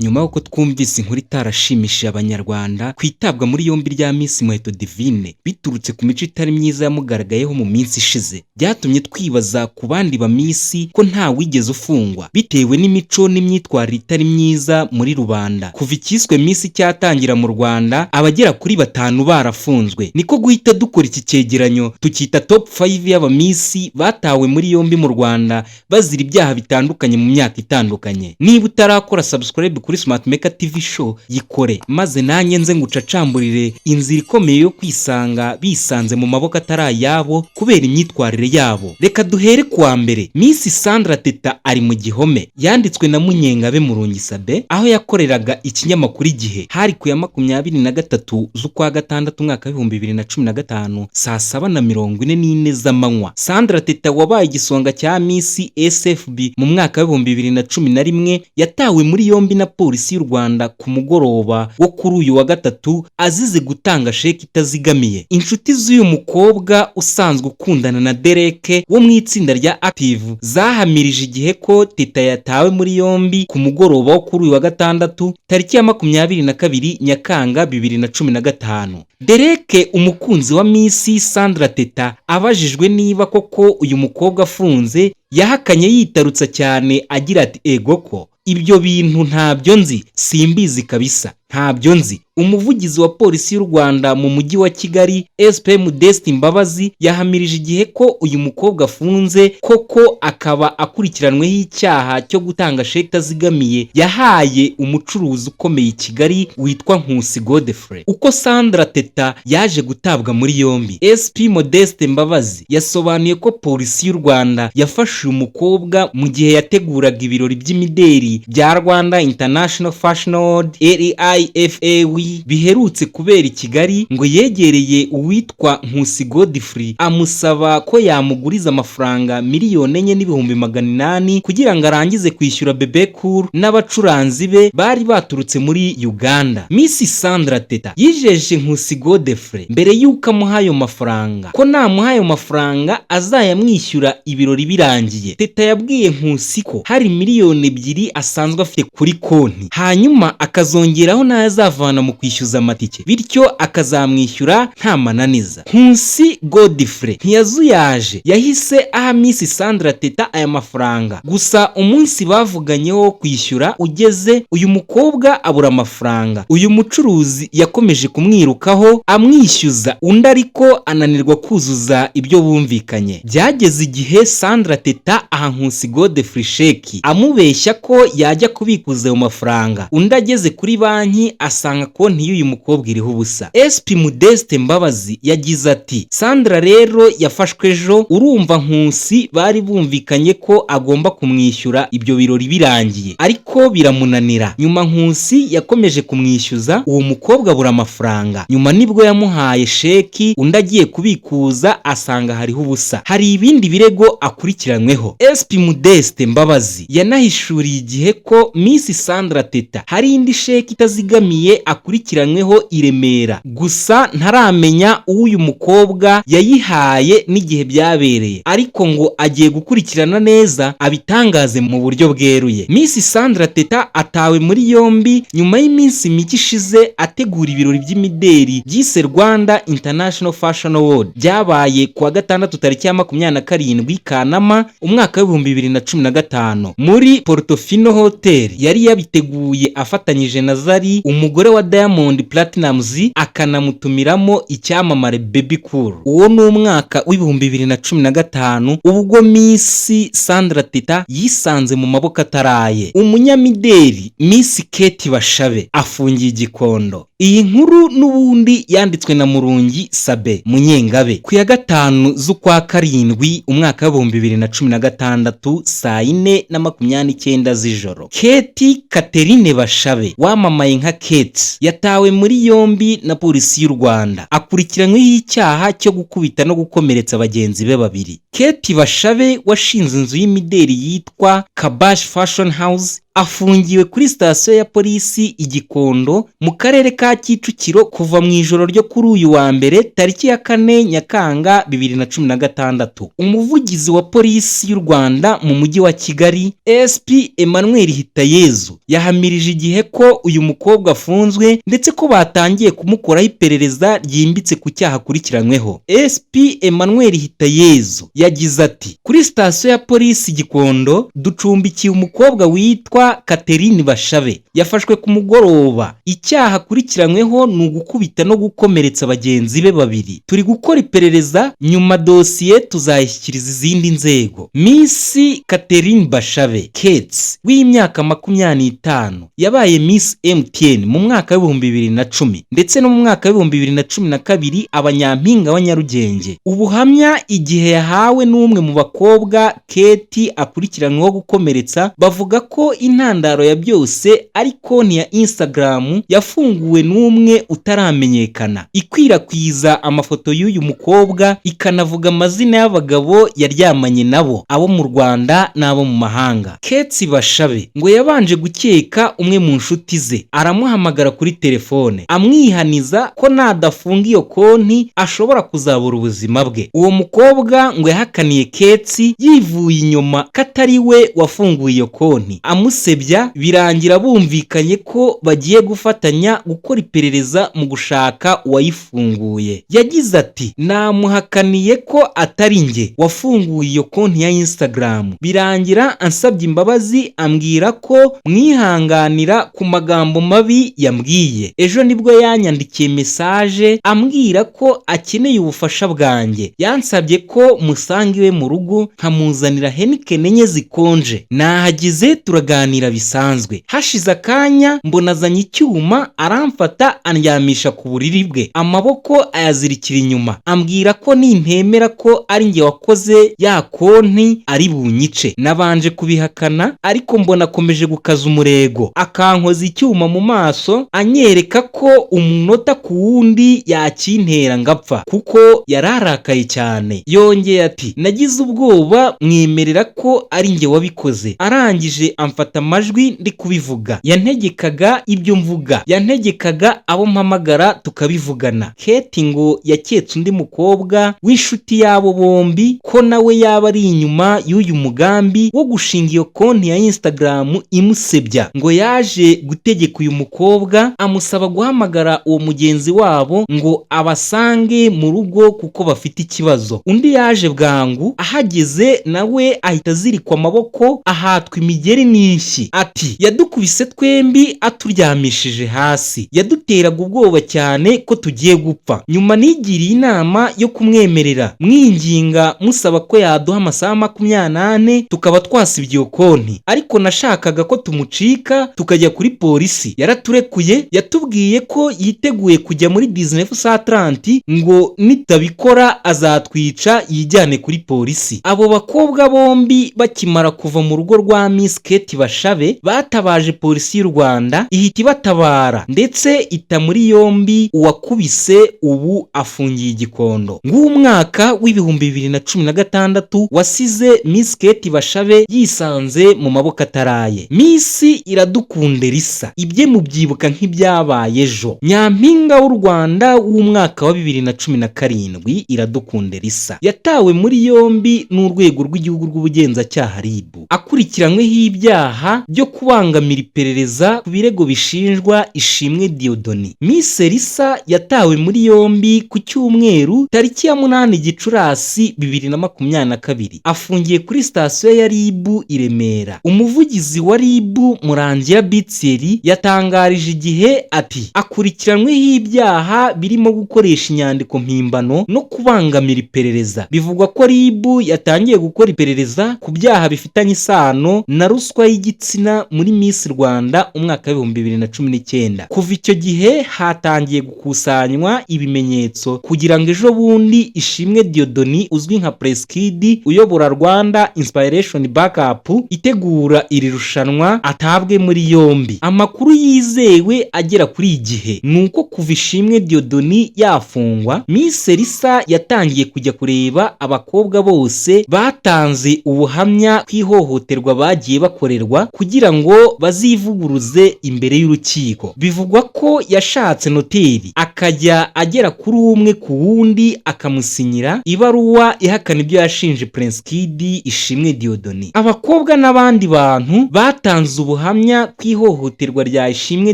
nyuma y'uko twumvise inkuru itarashimishije abanyarwanda kwitabwa muri yombi rya Miss Muheto Divine biturutse ku mico itari myiza yamugaragayeho mu minsi ishize, byatumye twibaza ku bandi ba Miss ko nta wigeze ufungwa bitewe n'imico n'imyitwarire itari myiza muri rubanda. Kuva ikiswe Miss cyatangira mu Rwanda, abagera kuri 5 barafunzwe. Niko guhita dukora iki cyegeranyo tukita top 5 y'aba Miss batawe muri yombi mu Rwanda bazira ibyaha bitandukanye mu myaka itandukanye. Niba utarakora subscribe kuri Smart Maker TV show yikore, maze nanjye nze ngucacamburire inzira ikomeye yo kwisanga bisanze mu maboko atari yabo kubera imyitwarire yabo. Reka duhere kuwa mbere. Miss Sandra Teta ari mu gihome, yanditswe na Munyengabe Murungi Sabe aho yakoreraga ikinyamakuru Igihe. Hari ku ya 23 z'ukwa gatandatu mwaka wa 2015 saa 7:44 z'amanywa. Sandra Teta wabaye igisonga cya Miss SFB mu mwaka wa 2011 yatawe muri yombi na polisi y'u Rwanda ku mugoroba wo kuri uyu wa gatatu azize gutanga sheki itazigamiye. Inshuti z'uyu mukobwa usanzwe ukundana na Derek wo mu itsinda rya Active zahamirije Igihe ko Teta yatawe muri yombi ku mugoroba wo kuri uyu wa gatandatu tariki ya 22 Nyakanga 2015. Derek umukunzi wa Miss Sandra Teta abajijwe niba koko uyu mukobwa afunze yahakanye yitarutsa cyane agira ati ego ko ibyo bintu ntabyo nzi, simbizi kabisa, ntabyo nzi. Umuvugizi wa polisi y'u Rwanda mu mujyi wa Kigali SP Modeste Mbabazi yahamirije Igihe ko uyu mukobwa afunze koko akaba akurikiranweho icyaha cyo gutanga sheki itazigamiye yahaye umucuruzi ukomeye i Kigali witwa Nkusi Godfrey. Uko Sandra Teta yaje gutabwa muri yombi, SP Modeste Mbabazi yasobanuye ko polisi y'u Rwanda yafashe uyu mukobwa mu gihe yateguraga ibirori by'imideri bya Rwanda International Fashion Award RIFA biherutse kubera i Kigali, ngo yegereye uwitwa Nkusi Godfrey amusaba ko yamuguriza amafaranga 4,800,000 kugira ngo arangize kwishyura Bebe Cool n'abacuranzi be bari baturutse muri Uganda. Miss Sandra Teta yijeje Nkusi Godfrey mbere y'uko amuha ayo mafaranga ko namuha ayo mafaranga azayamwishyura ibirori birangiye. Teta yabwiye Nkusi ko hari 2,000,000 asanzwe afite kuri konti, hanyuma akazongeraho n'ayazavana mu kwishyuza amatike, bityo akazamwishyura nta mananiza. Nkusi Godfrey ntiyazuyaje, yahise aha Miss Sandra Teta aya mafaranga. Gusa umunsi bavuganyeho kwishyura ugeze, uyu mukobwa abura amafaranga. Uyu mucuruzi yakomeje kumwirukaho amwishyuza, undi ariko ananirwa kuzuza ibyo bumvikanye. Byageze igihe Sandra Teta aha Nkusi Godfrey sheki amubeshya ko yajya kubikuza ayo mafaranga. Undi ageze kuri banki asanga konti y'uyu mukobwa iriho ubusa. SP Modeste Mbabazi yagize ati Sandra rero yafashwe ejo, urumva Nkusi bari bumvikanye ko agomba kumwishyura ibyo birori birangiye ariko biramunanira. Nyuma Nkusi yakomeje kumwishyuza, uwo mukobwa abura amafaranga. Nyuma nibwo yamuhaye sheki, undi agiye kubikuza asanga hariho ubusa. Hari ibindi birego akurikiranyweho. SP Modeste Mbabazi yanahishuriye Igihe ko Miss Sandra Teta hari indi sheki itazigamiye akurikiranyweho i Remera, gusa ntaramenya uyu mukobwa yayihaye n'igihe byabereye, ariko ngo agiye gukurikirana neza abitangaze mu buryo bweruye. Miss Sandra Teta atawe muri yombi nyuma y'iminsi mike ishize ategura ibirori by'imideri byise Rwanda International Fashion Award byabaye kuwa gatandatu tariki ya 27 Kanama umwaka wa 2015 muri Portofino Hotel. Yari yabiteguye afatanyije na Zari umugore wa Diamond Platnumz akanamutumiramo icyamamare Bebe Cool. Uwo ni umwaka wa 2015 ubwo Miss Sandra Teta yisanze mu maboko ataraye. Umunyamideri Miss Kate Bashabe afungiye i Gikondo. Iyi nkuru n'ubundi yanditswe na Murungi Sabe Munyengabe ku ya 5 z'ukwa karindwi umwaka wa 2016 saa 4:29 z'ijoro. Kate Catherine Bashabe wamamaye nka Kate yatawe muri yombi na polisi y'u Rwanda akurikiranyweho icyaha cyo gukubita no gukomeretsa bagenzi be babiri. Kate Bashabe washinze inzu y'imideri yitwa Kabash Fashion House afungiwe kuri sitasiyo ya polisi i Gikondo mu karere ka Kicukiro kuva mu ijoro ryo kuri uyu wa mbere tariki ya 4 Nyakanga 2016. Umuvugizi wa polisi y'u Rwanda mu mujyi wa Kigali SP Emmanuel Hitayezu yahamirije igihe ko uyu mukobwa afunzwe ndetse ko batangiye kumukoraho iperereza ryimbitse ku cyaha akurikiranyweho. SP Emmanuel Hitayezu yagize ati kuri sitasiyo ya polisi Gikondo ducumbikiye umukobwa witwa Catherine Bashabe yafashwe ku mugoroba. Icyaha akurikiranyweho ni ugukubita no gukomeretsa bagenzi be babiri. Turi gukora iperereza, nyuma dosiye tuzayishyikiriza izindi nzego. Miss Catherine Bashabe Kets w'imyaka 25 yabaye Miss MTN mu mwaka wa 2010 ndetse no mu mwaka wa 2012 abanyampinga wa Nyarugenge. Ubuhamya igihe yahawe n'umwe mu bakobwa Keti akurikiranyweho gukomeretsa bavuga ko intandaro ya byose ari konti ya Instagram yafunguwe n'umwe utaramenyekana ikwirakwiza amafoto y'uyu mukobwa ikanavuga amazina y'abagabo yaryamanye nabo, abo mu Rwanda n'abo mu mahanga. Kets Bashabe ngo yabanje gukeka umwe mu nshuti ze, aramuhamagara kuri telefone amwihaniza ko nadafunga iyo konti ashobora kuzabura ubuzima bwe. Uwo mukobwa ngo yahakaniye Kets yivuye inyuma katari we wafunguye iyo konti, amusebya birangira bumvikanye ko bagiye gufatanya gukora iperereza mu gushaka uwayifunguye. Yagize ati namuhakaniye ko atari nge wafunguye iyo konti ya Instagram, birangira ansabye imbabazi ambwira ko mwihanganira ku magambo mabi yambwiye. Ejo nibwo yanyandikiye message ambwira ko akeneye ubufasha bwanjye, yansabye ko musangiwe mu rugo nkamuzanira Heineken enye zikonje. Nahagize turaganira bisanzwe, hashize akanya mbona azanye icyuma aramfata andyamisha ku buriri bwe, amaboko ayazirikira inyuma, ambwira ko nintemera ko ari nge wakoze ya konti ari bunyice. Nabanje kubihakana ariko mbona akomeje gukaza umurego, akankoza icyuma mu maso anyereka ko umunota ku wundi yakintera ngapfa kuko yararakaye cyane. Yongeye ati nagize ubwoba mwemerera ko ari nge wabikoze. Arangije amfata amajwi ndi kubivuga, yantegekaga ibyo mvuga, yantegekaga abo mpamagara tukabivugana. Keti ngo yaketse undi mukobwa w'inshuti yabo bombi ko nawe yaba ari inyuma y'uyu mugambi wo gushinga iyo konti ya Instagram imusebya. Ngo yaje gutegeka uyu mukobwa amusaba guhamagara uwo mugenzi wabo ngo abasange mu rugo kuko bafite ikibazo. Undi yaje bwangu, ahageze nawe ahita azirikwa amaboko ahatwa imigeri n'inshyi. Ati yadukubise twembi aturyamishije hasi, yaduteraga ubwoba cyane ko tugiye gupfa. Nyuma nigiriye inama yo kumwemerera mwinginga musaba ko yaduha amasaha 28 tukaba twasibye iyo konti, ariko nashakaga ko tumucika tukajya kuri polisi. Yaraturekuye, yatubwiye ko yiteguye kujya muri 19:30 ngo nitabikora azatwica yijyane kuri polisi. Abo bakobwa bombi bakimara kuva mu rugo rwa Miss Keti Bashabe batabaje polisi y'u Rwanda ihita ibatabara ndetse ita muri yombi uwakubise, ubu afungiye i Gikondo. Ng'umwaka w'2016 wasize Miss Keti Bashabe yisanze mu maboko ataraye. Miss Iradukunda Elisa ibye mubyibuka nk'ibyabaye ejo. Nyampinga w'u Rwanda w'umwaka wa 2017 Iradukunda Elisa yatawe muri yombi n'urwego rw'igihugu rw'ubugenzacyaha RIB akurikiranyweho ibyaha byo kubangamira iperereza ku birego bishinjwa Ishimwe Dieudonné. Miss Elisa yatawe muri yombi ku cyumweru tariki ya 8 Gicurasi 2022, afungiye kuri sitasiyo ya RIB i Remera. Umuvugizi wa RIB Murangira Bitseri yatangarije igihe ati akurikiranyweho ibyaha birimo gukoresha inyandiko mpimbano no kubangamira iperereza. Bivugwa ko RIB yatangiye gukora iperereza ku byaha bifitanye isano na ruswa y'igitsina muri Miss Rwanda umwaka wa 2019. Kuva icyo gihe hatangiye gukusanywa ibimenyetso kugira ngo ejo bundi Ishimwe Dieudonné uzwi nka Preskid uyobora Rwanda Inspiration Backup itegura iri rushanwa atabwe muri yombi. Amakuru yizewe agera kuri igihe nuko kuva Ishimwe Dieudonné yafungwa, Miss Elisa yatangiye kujya kureba abakobwa bose batanze ubuhamya kwihohoterwa bagiye bakorerwa gushakishwa kugira ngo bazivuguruze imbere y'urukiko. Bivugwa ko yashatse noteri akajya agera kuri umwe ku wundi akamusinyira ibaruwa ihakana ibyo yashinje Prince Kid Ishimwe Dieudonné. Abakobwa n'abandi bantu batanze ubuhamya ku ihohoterwa rya Ishimwe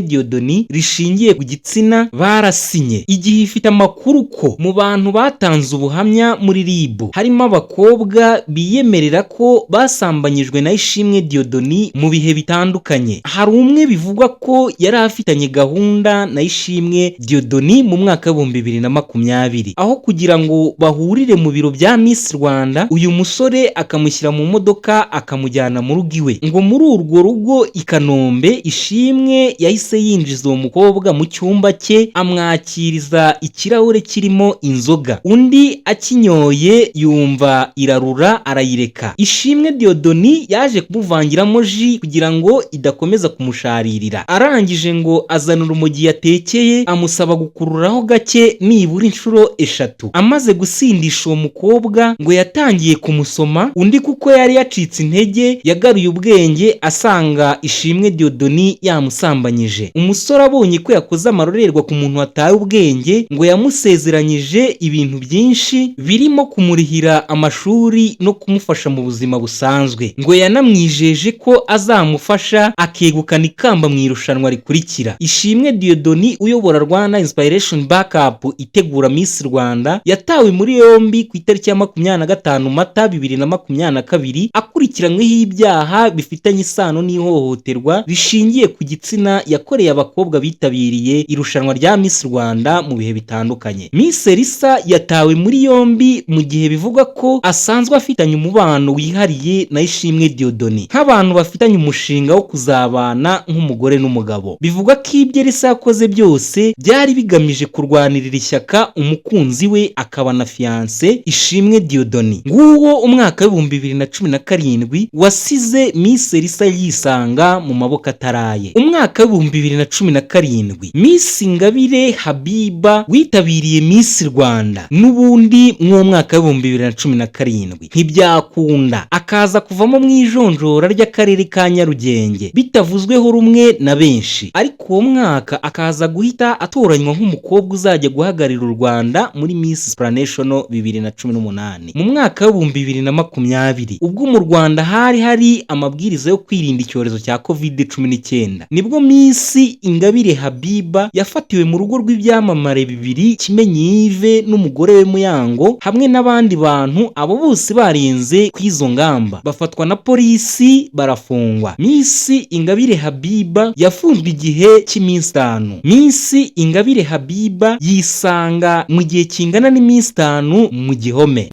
Dieudonné rishingiye ku gitsina barasinye. Igihe ifite amakuru ko mu bantu batanze ubuhamya muri RIB harimo abakobwa biyemerera ko basambanyijwe na Ishimwe Dieudonné mu bihe bitandukanye. Hari umwe bivugwa ko yari afitanye gahunda na Ishimwe Dieudonné mu mwaka wa 2020, aho kugira ngo bahurire mu biro bya Miss Rwanda uyu musore akamushyira mu modoka akamujyana mu rugo iwe. Ngo muri urwo rugo i Kanombe Ishimwe yahise yinjiza uwo mukobwa mu cyumba cye amwakiriza ikirahure kirimo inzoga. Undi akinyoye yumva irarura arayireka. Ishimwe Dieudonné yaje kumuvangiramo ji kugira ngo idakomeza kumusharirira. Arangije ngo azana urumogi yatekeye amusaba gukururaho gake nibura inshuro 3. Amaze gusindisha uwo mukobwa ngo yatangiye kumusoma. Undi kuko yari yacitse intege yagaruye ubwenge asanga Ishimwe Dieudonné yamusambanyije. Umusore abonye ko yakoze amarorerwa ku muntu wataye ubwenge ngo yamusezeranyije ibintu byinshi birimo kumurihira amashuri no kumufasha mu buzima busanzwe. Ngo yanamwijeje ko azamufasha akegukana ikamba mu irushanwa rikurikira. Ishimwe Dieudonné uyobora Rwanda Inspiration Backup itegura Miss Rwanda yatawe muri yombi ku itariki ya 25 Mata 2022 akurikiranyweho ibyaha bifitanye isano n'ihohoterwa rishingiye ku gitsina yakoreye abakobwa bitabiriye irushanwa rya Miss Rwanda mu bihe bitandukanye. Miss Elisa yatawe muri yombi mu gihe bivugwa ko asanzwe afitanye umubano wihariye na Ishimwe Dieudonné nk'abantu bafitanye umushinga wo kuzabana nk'umugore n'umugabo. Bivugwa ko ibyo Elisa yakoze byose byari bigamije kurwanirira ishyaka umukunzi we akaba na fiancé Ishimwe Dieudonné. Nguwo umwaka wa 2017 wasize Miss Elisa yisanga mu maboko ataraye. Umwaka wa 2017 Miss Ingabire Habiba witabiriye Miss Rwanda n'ubundi mu mwaka wa 2017 ntibyakunda akaza kuvamo mu ijonjora ry'akarere ka Nyarugenge bitavuzweho rumwe na benshi, ariko uwo mwaka akaza guhita atoranywa nk'umukobwa uzajya guhagarira u Rwanda muri Miss Supranational 2018. Mu mwaka wa 2020 ubwo mu Rwanda hari amabwiriza yo kwirinda icyorezo cya COVID-19 nibwo Miss Ingabire Habiba yafatiwe mu rugo rw'ibyamamare bibiri Kimenyi Yves n'umugore we Muyango hamwe n'abandi bantu. Abo bose barenze kw'izo ngamba bafatwa na polisi barafungwa. Miss Ingabire Habiba yafunzwe igihe cy'iminsi 5. Miss Ingabire Habiba yisanga mu gihe kingana n'iminsi 5 mu gihome.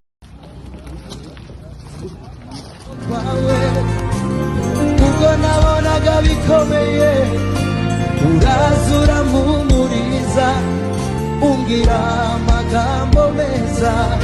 Ubwo nabonaga bikomeye urazura mpumuriza umbwira amagambo meza.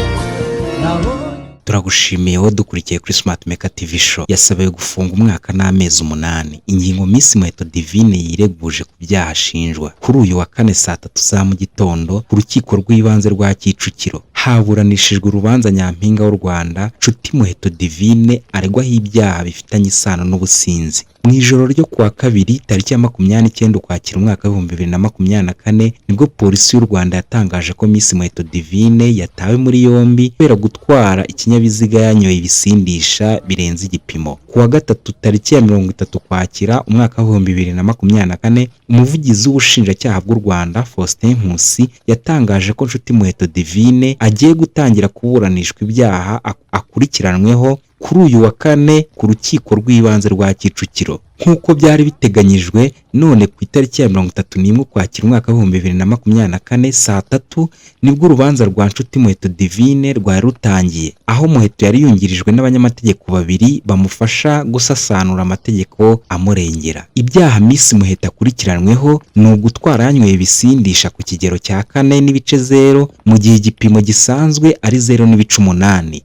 Turagushimiye wowe dukurikiye kuri Smart Maker TV show. Yasabaye gufunga umwaka n'amezi 8. Ingingo Miss Muheto Divine yireguje ku byaha ashinjwa. Kuri uyu wa 4 saa 3 za mu gitondo ku rukiko rw'ibanze rwa Kicukiro haburanishijwe urubanza Nyampinga w'u Rwanda Nshuti Muheto Divine aregwaho ibyaha bifitanye isano n'ubusinzi. Mu ijoro ryo kuwa kabiri tariki ya 29 Ukwakira umwaka wa 2024 nibwo polisi y'u Rwanda yatangaje ko Miss Muheto Divine yatawe muri yombi kubera gutwara ikinyabiziga yanyoye ibisindisha birenze igipimo. Kuwa gatatu tariki ya 30 Ukwakira umwaka wa 2024 umuvugizi w'ubushinjacyaha bw'u Rwanda Faustin Nkusi yatangaje ko Nshuti Muheto Divine agiye gutangira kuburanishwa ibyaha akurikiranweho kuri uyu wa 4 ku rukiko rw'ibanze rwa Kicukiro nk'uko byari biteganyijwe. None ku itariki ya 31 Ukwakira umwaka wa 2024 saa 3 nibwo urubanza rwa Nshuti Muheto Divine rwari rutangiye, aho Muheto yari yungirijwe n'abanyamategeko babiri bamufasha gusasanura amategeko amurengera. Ibyaha Miss Muheto akurikiranweho ni ugutwara yanyoye ibisindisha ku kigero cya 4.0 mu gihe igipimo gisanzwe ari 0.8.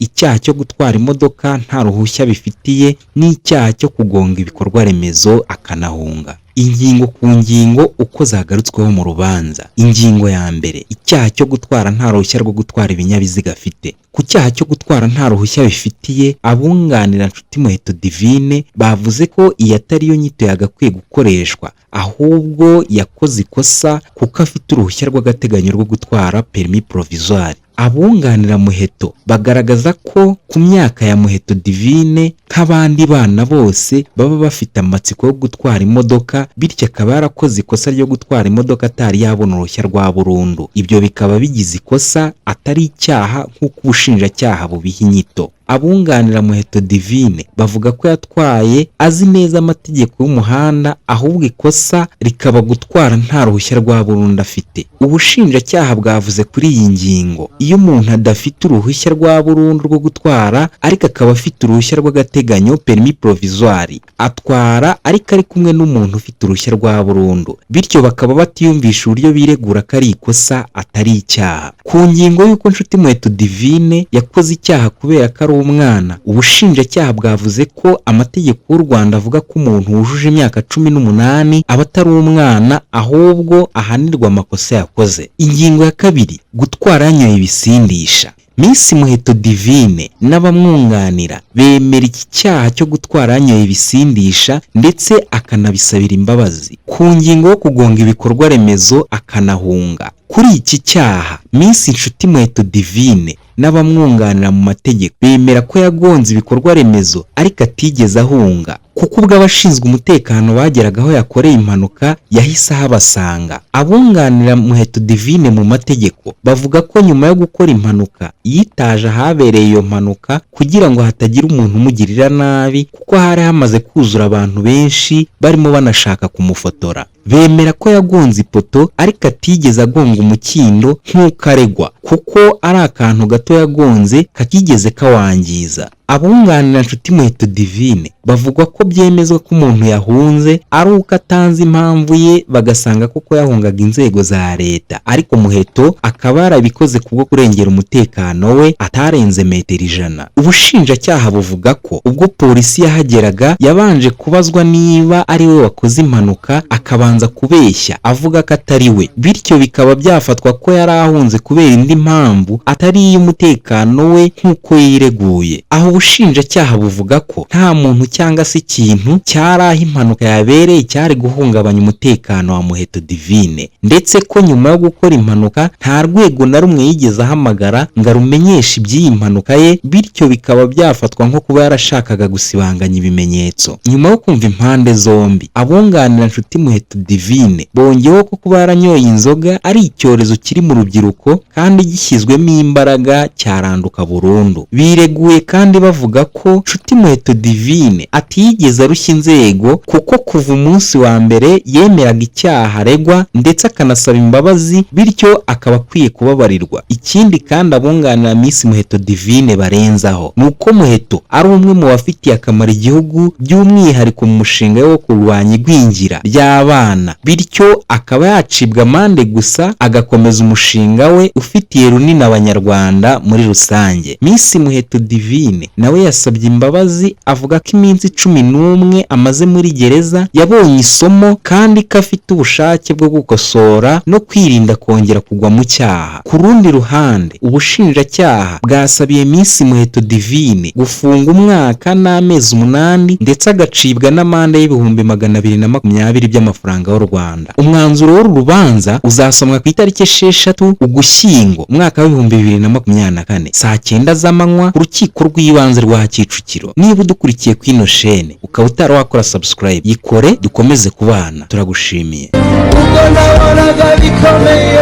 Icyaha cyo gutwara imodoka nta ruhushya bifitiye n'icyaha cyo kugonga ibikorwa remezo akanahunga. ingingo ku ngingo uko zagarutsweho mu rubanza. Ingingo ya mbere, icyaha cyo gutwara nta ruhushya rwo gutwara ibinyabiziga afite. Ku cyaha cyo gutwara nta ruhushya bifitiye, abunganira Nshuti-Muheto Divine bavuze ko iyi atari yo nyito yagakwiye gukoreshwa, ahubwo yakoze ikosa kuko afite uruhushya rw'agateganyo rwo gutwara permis provisoire. Abunganira Muheto bagaragaza ko ku myaka ya Muheto Divine nk'abandi bana bose baba bafite amatsiko yo gutwara imodoka, bityo akaba yarakoze ikosa ryo gutwara imodoka atari yabona uruhushya rwa burundu. Ibyo bikaba bigize ikosa atari icyaha nk'uko ubushinjacyaha bubiha inyito. Abunganira Muheto Divine bavuga ko yatwaye azi neza amategeko y'umuhanda, ahubwo ikosa rikaba gutwara nta ruhushya rwa burundu afite. Ubushinjacyaha bwavuze kuri iyi ngingo, iyo umuntu adafite uruhushya rwa burundu rwo gutwara ariko akaba afite uruhushya rw'agateganyo permis provisoire, atwara ariko ari kumwe n'umuntu ufite uruhushya rwa burundu, bityo bakaba batiyumvisha uburyo biregura ko ari ikosa atari icyaha. Ku ngingo y'uko Nshuti-Muheto Divine yakoze icyaha kubera ko ari umwana, ubushinjacyaha bwavuze ko amategeko y'u Rwanda avuga ko umuntu wujuje imyaka 18 aba atari umwana, ahubwo ahanirwa amakosa yakoze. Ingingo ya kabiri, gutwara yanyoye ibisindisha. Miss Muheto Divine n'abamwunganira bemera iki cyaha cyo gutwara yanyoye ibisindisha ndetse akanabisabira imbabazi. Ku ngingo yo kugonga ibikorwa remezo akanahunga. Kuri iki cyaha Miss Nshuti-Muheto Divine n'abamwunganira mu mategeko bemera ko yagonze ibikorwa remezo ariko atigeze ahunga, kuko ubwo abashinzwe umutekano bageraga aho yakoreye impanuka yahise ahabasanga. Abunganira Muheto Divine mu mategeko bavuga ko nyuma yo gukora impanuka yitaje ahabereye iyo mpanuka kugira ngo hatagira umuntu umugirira nabi, kuko hari hamaze kuzura abantu benshi barimo banashaka kumufotora. Bemera ko yagonze ipoto ariko atigeze agonga umukindo nk'uko aregwa, kuko ari akantu gato yagonze kakigeze kawangiza. Abunganira Nshuti-Muheto Divine bavuga ko byemezwa ko umuntu yahunze ari uko atanze impamvu ye, bagasanga koko yahungaga inzego za leta, ariko Muheto akaba yarabikoze kubwo kurengera umutekano we atarenze metero 100. Ubushinjacyaha buvuga ko ubwo polisi yahageraga yabanje kubazwa niba ari we wakoze impanuka, akabanza kubeshya avuga ko atari we, bityo bikaba byafatwa ko yari ahunze kubera indi mpamvu atari iy'umutekano we nk'uko yireguye. Aho ubushinjacyaha buvuga ko nta muntu cyangwa se ikintu cyari aho impanuka yabereye cyari guhungabanya umutekano wa Muheto Divine, ndetse ko nyuma yo gukora impanuka nta rwego na rumwe yigeze ahamagara ngo arumenyeshe iby'iyi mpanuka ye, bityo bikaba byafatwa nko kuba yarashakaga gusibanganya ibimenyetso. Nyuma yo kumva impande zombi, abunganira Nshuti-Muheto Divine bongeyeho ko kuba yaranyoye inzoga ari icyorezo kiri mu rubyiruko kandi gishyizwemo imbaraga cyaranduka burundu. Bireguye kandi bavuga ko Nshuti-Muheto Divine atigeze arushya inzego, kuko kuva umunsi wa mbere yemeraga icyaha aregwa ndetse akanasaba imbabazi, bityo akaba akwiye kubabarirwa. Ikindi kandi abunganira Miss Muheto Divine barenzaho ni uko Muheto ari umwe mu bafitiye akamaro igihugu, by'umwihariko mu mushinga wo kurwanya igwingira ry'abana, bityo akaba yacibwa amande gusa agakomeza umushinga we ufitiye runini abanyarwanda muri rusange. Miss Muheto Divine nawe yasabye imbabazi, avuga ko iminsi 11 amaze muri gereza yabonye isomo kandi ko afite ubushake bwo gukosora no kwirinda kongera kugwa mu cyaha. Ku rundi ruhande, ubushinjacyaha bwasabiye Miss Muheto Divine gufunga umwaka n'amezi 8 ndetse agacibwa n'amande y'ibihumbi 220 by'amafaranga y'u Rwanda. Umwanzuro w'uru rubanza uzasomwa ku itariki 6 Ugushyingo umwaka wa 2024 saa 9 z'amanywa ku rukiko rw'ibanze rwa Kicukiro. Niba udukurikiye ku ino shene ukaba utarakora subscribe, yikore dukomeze kubana, turagushimiye. ubwo nabonaga bikomeye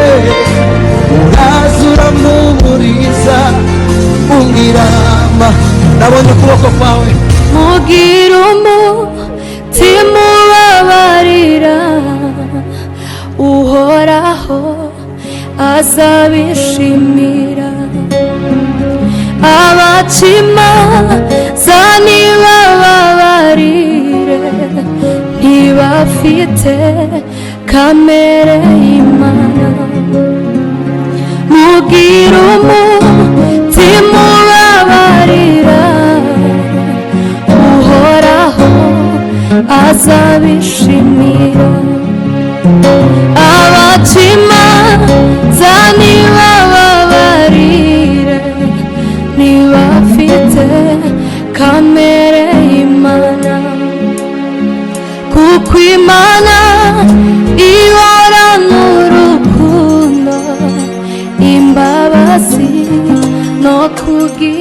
urazura mpumuriza ungirama, nabonye ukuboko kwawe mugira umutima ubabarira, uhoraho azabishimira. Abacimanza nibababarire, ntibafite kamere y'Imana. Mugira umutima ubabarira, uhoraho azabishimira. Abacimanza nibababarire, ntibafite kamere y'Imana, kuko Imana ihorana urukundo, imbabazi no kugira